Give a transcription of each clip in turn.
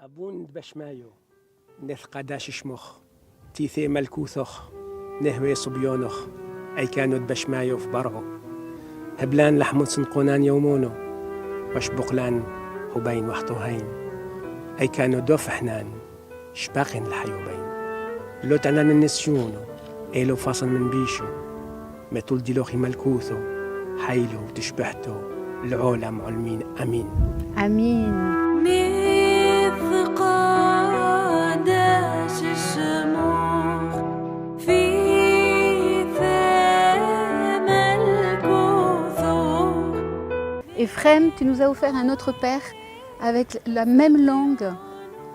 أبون بشمايو نثقداش شمخ تيثي ملكوثخ نهوي صبيونخ أي كانوا بشمايو في برعو هبلان لحمود سنقونان يومونو وش بقلان هبين وحطوهين أي كانوا دوف حنان شباقين الحيوبين لو تنان النسيونو إيلو فاصل من بيشو ما طول ديلوخي ملكوثو حيلو تشبحتو العولم علمين أمين آمين. Ephrem, tu nous as offert un autre Père avec la même langue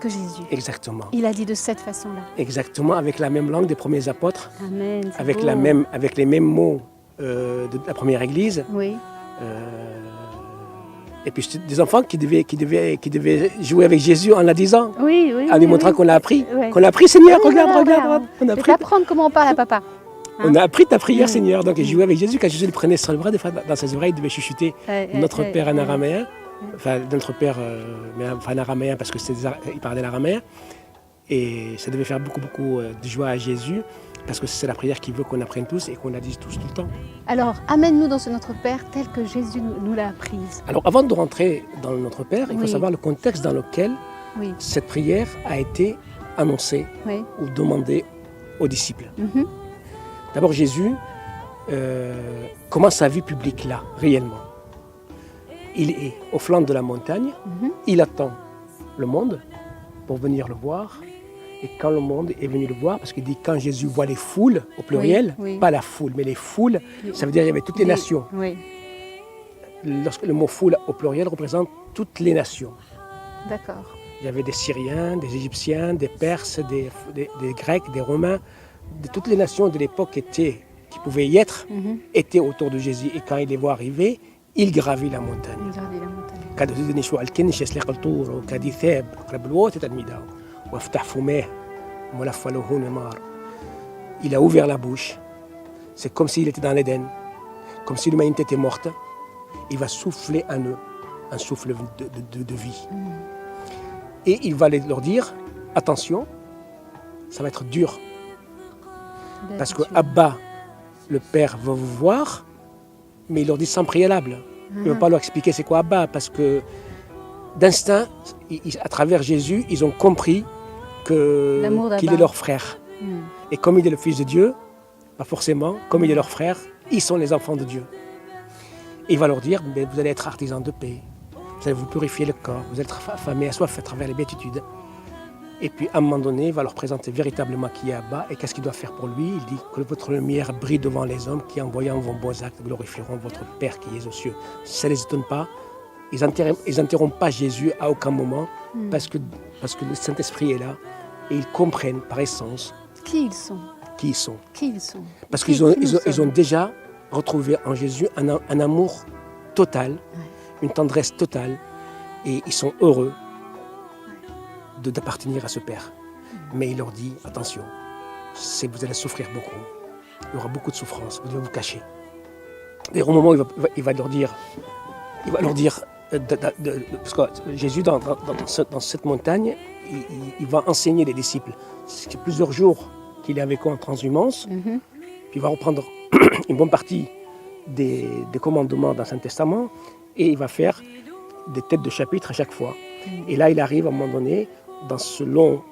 que Jésus. Exactement. Il a dit de cette façon-là. Exactement, avec la même langue des premiers apôtres, Amen. avec, beau. avec les mêmes mots de la première Église. Oui. Et puis des enfants qui devaient jouer avec Jésus en la disant, Oui, oui. en lui montrant qu'on l'a appris. Ouais. Qu'on l'a appris, Seigneur, Oui, regarde. On Je a vais appris, t'apprendre comment on parle à papa. on a appris ta prière, Mm. Seigneur. Donc ils jouaient avec Jésus. Quand Jésus le prenait sur le bras, des fois, dans ses oreilles, il devait chuchoter notre Père en araméen. Enfin, notre Père, mais en araméen, parce qu'il parlait l'araméen. Et ça devait faire beaucoup de joie à Jésus, parce que c'est la prière qu'il veut qu'on apprenne tous et qu'on la dise tous tout le temps. Alors, amène-nous dans ce Notre Père tel que Jésus nous l'a apprise. Alors, avant de rentrer dans notre Père, il faut Oui. savoir le contexte dans lequel Oui. cette prière a été annoncée Oui. ou demandée aux disciples. Mhm. D'abord, Jésus commence sa vie publique là, réellement. Il est au flanc de la montagne, Mhm. il attend le monde pour venir le voir. Et quand le monde est venu le voir, parce qu'il dit quand Jésus voit les foules, au pluriel, Oui, oui. pas la foule, mais les foules, ça veut dire qu'il y avait toutes les nations. Oui. Lorsque le mot foule au pluriel représente toutes les nations. D'accord. Il y avait des Syriens, des Égyptiens, des Perses, des Grecs, des Romains. Toutes les nations de l'époque qui pouvaient y être, Mhm. étaient autour de Jésus. Et quand il les voit arriver, il gravit la montagne. Regardez la montagne. كاد تزيدني شو الكنش يسلق الطور وكاد يثاب قرب الوقت تدميداو وافتح فماه ملف له نمار. Il a ouvert la bouche. C'est comme s'il était dans l'Éden, comme si l'humanité était morte. Il va souffler en eux un souffle de vie. Et il va leur dire, attention, ça va être dur. Parce que Abba, le Père, va vous voir, mais il leur dit sans préalable. Il ne va pas leur expliquer c'est quoi Abba, parce que d'instinct, à travers Jésus, ils ont compris L'amour d'Abba. qu'il est leur frère. Mhm. Et comme il est le Fils de Dieu, pas forcément, comme il est leur frère, ils sont les enfants de Dieu. Et il va leur dire, mais vous allez être artisans de paix, vous allez vous purifier le corps, vous allez être affamés, assoiffés à travers les béatitudes. Et puis à un moment donné, il va leur présenter véritablement qui est Abba et qu'est-ce qu'il doit faire pour lui. Il dit que votre lumière brille devant les hommes qui, en voyant vos beaux actes, glorifieront votre Père qui est aux cieux. Si ça ne les étonne pas, ils n'interrompent pas Jésus à aucun moment parce que le Saint-Esprit est là et ils comprennent par essence Qui ils sont? qui ils sont. Qui ils sont? Parce Qui qu'ils ont, nous ils ont sommes. déjà retrouvé en Jésus un amour total, une tendresse totale, et ils sont heureux d'appartenir à ce Père. Mais il leur dit, attention, vous allez souffrir beaucoup, il y aura beaucoup de souffrance, vous devez vous cacher. Et au moment où il va leur dire, parce que Jésus dans cette montagne, il va enseigner les disciples. C'est plusieurs jours qu'il est avec eux en transhumance, Mhm. puis il va reprendre une bonne partie des commandements dans l'Ancien Testament et il va faire des têtes de chapitre à chaque fois. Et là, il arrive à un moment donné, dans ce long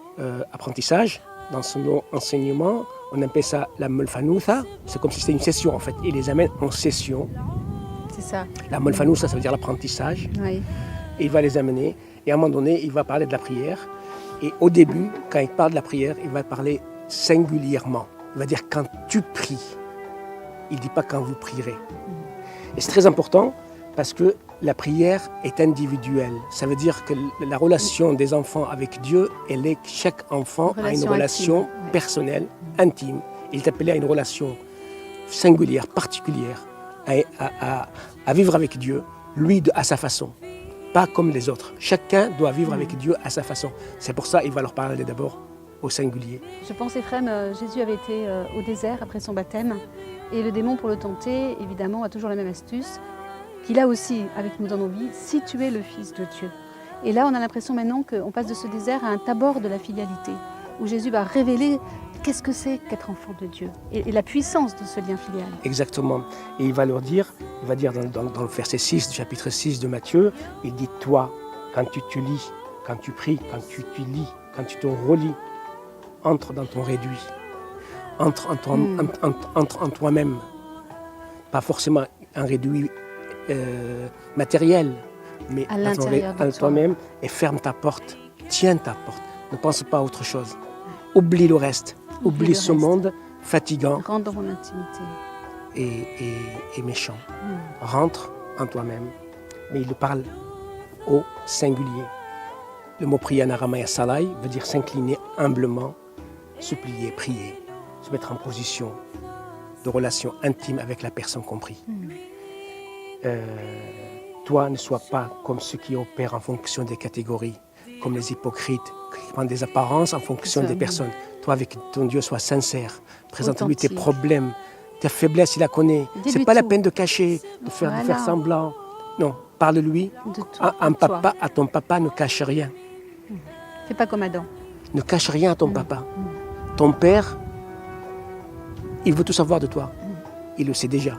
apprentissage, dans ce long enseignement, on appelle ça la molfanoutha, c'est comme si c'était une session en fait. Il les amène en session. C'est ça. La molfanoutha, ça veut dire l'apprentissage. Oui. Et il va les amener, et à un moment donné, il va parler de la prière. Et au début, quand il parle de la prière, il va parler singulièrement. Il va dire quand tu pries. Il ne dit pas quand vous prierez. Et c'est très important parce que la prière est individuelle. Ça veut dire que la relation des enfants avec Dieu, chaque enfant a une relation intime, ouais. personnelle, intime. Il est appelé à une relation singulière, particulière, à vivre avec Dieu, lui à sa façon. Pas comme les autres. Chacun doit vivre avec Dieu à sa façon. C'est pour ça qu'il va leur parler d'abord au singulier. Je pense, Ephrem, Jésus avait été au désert après son baptême. Et le démon, pour le tenter, évidemment, a toujours la même astuce qu'il a aussi avec nous dans nos vies. Si tu es le Fils de Dieu. Et là, on a l'impression maintenant qu'on passe de ce désert à un tabord de la filialité, où Jésus va révéler qu'est-ce que c'est qu'être enfant de Dieu et la puissance de ce lien filial. Exactement. Et il va dire dans le verset 6 du chapitre 6 de Matthieu, il dit « Toi, quand tu te lis, quand tu pries, quand tu te lis, quand tu te relis, entre dans ton réduit. Entre en toi-même. Pas forcément un réduit matériel, mais à l'intérieur de toi-même, et ferme ta porte. Tiens ta porte. Ne pense pas à autre chose. Oublie le reste. Oublie ce monde fatigant. Rentre dans mon intimité. Et méchant. Rentre en toi-même. Mais il parle au singulier. Le mot prier en araméen salai veut dire s'incliner humblement, supplier, prier, se mettre en position de relation intime avec la personne comprise. Toi, ne sois pas comme ceux qui opèrent en fonction des catégories, comme les hypocrites, qui prennent des apparences en fonction des personnes. Toi, avec ton Dieu, sois sincère. Présente-lui tes problèmes, tes faiblesses, il la connaît. C'est pas la peine de cacher, de faire semblant. Non, parle-lui. À ton papa, ne cache rien. Fais pas comme Adam. Ne cache rien à ton papa. Ton père, il veut tout savoir de toi. Il le sait déjà.